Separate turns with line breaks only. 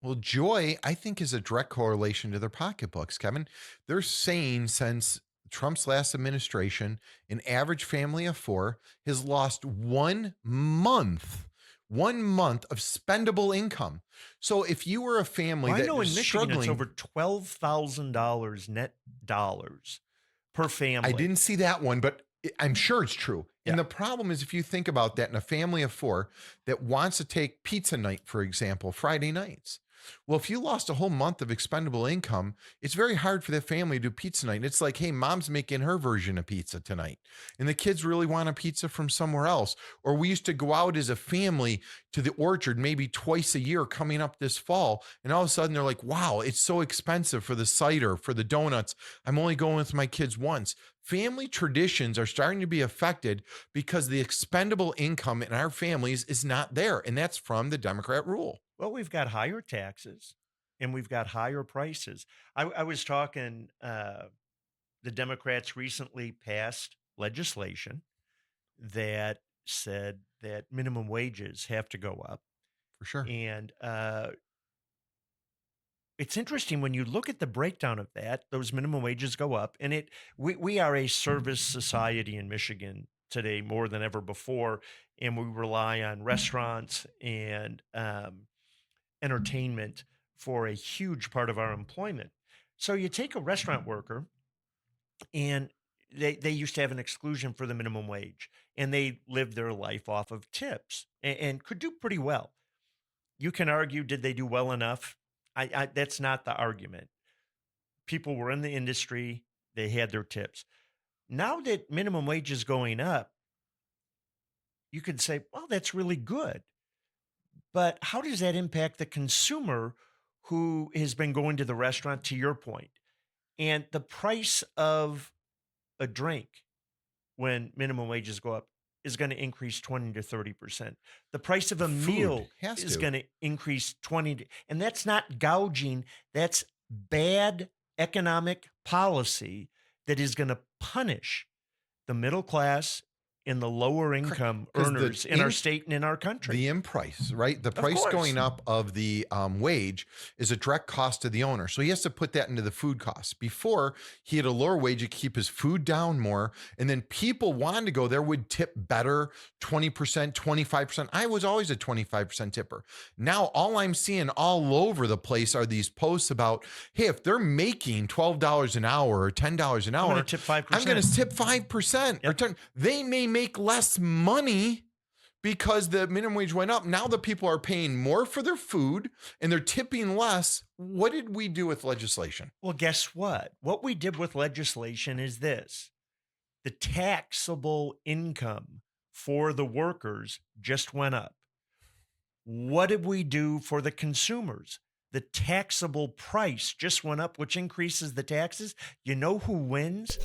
Well, joy, I think, is a direct correlation to their pocketbooks, Kevin. They're saying since Trump's last administration, an average family of four has lost 1 month of spendable income. So if you were a family
Well, I
that
know
is
in Michigan it's
struggling,
over $12,000 net dollars per family.
I didn't see that one, but I'm sure it's true. And
Yeah.
the problem is if you think about that in a family of four that wants to take pizza night, for example, Friday nights. Well, if you lost a whole month of expendable income, it's very hard for that family to do pizza night. It's like, hey, mom's making her version of pizza tonight, and the kids really want a pizza from somewhere else. Or we used to go out as a family to the orchard maybe twice a year coming up this fall. And all of a sudden they're like, wow, it's so expensive for the cider, for the donuts. I'm only going with my kids once. Family traditions are starting to be affected because the expendable income in our families is not there. And that's from the Democrat rule.
Well, we've got higher taxes and we've got higher prices. I was talking, the Democrats recently passed legislation that said that minimum wages have to go up.
For sure.
And it's interesting when you look at the breakdown of that, those minimum wages go up. And we are a service society in Michigan today more than ever before. And we rely on restaurants and entertainment for a huge part of our employment. So you take a restaurant worker, and they used to have an exclusion for the minimum wage, and they lived their life off of tips and could do pretty well. You can argue, did they do well enough? That's not the argument. People were in the industry, they had their tips. Now that minimum wage is going up, you could say, well, that's really good. But how does that impact the consumer who has been going to the restaurant, to your point? And the price of a drink when minimum wages go up is going to increase 20 to 30%. The price of a meal is going to increase 20 and that's not gouging, that's bad economic policy that is going to punish the middle class and the lower income earners in our state and in our country.
The price, right? The price going up of the wage is a direct cost to the owner. So he has to put that into the food costs. Before, he had a lower wage to keep his food down more. And then people wanted to go there would tip better, 20%, 25%. I was always a 25% tipper. Now, all I'm seeing all over the place are these posts about, hey, if they're making $12 an hour or $10 an hour,
I'm going to tip 5%.
I'm going to tip 5%.
Yep.
Or they may make less money because the minimum wage went up. Now the people are paying more for their food and they're tipping less. What did we do with legislation?
Well, guess what? What we did with legislation is this. The taxable income for the workers just went up. What did we do for the consumers? The taxable price just went up, which increases the taxes. You know who wins?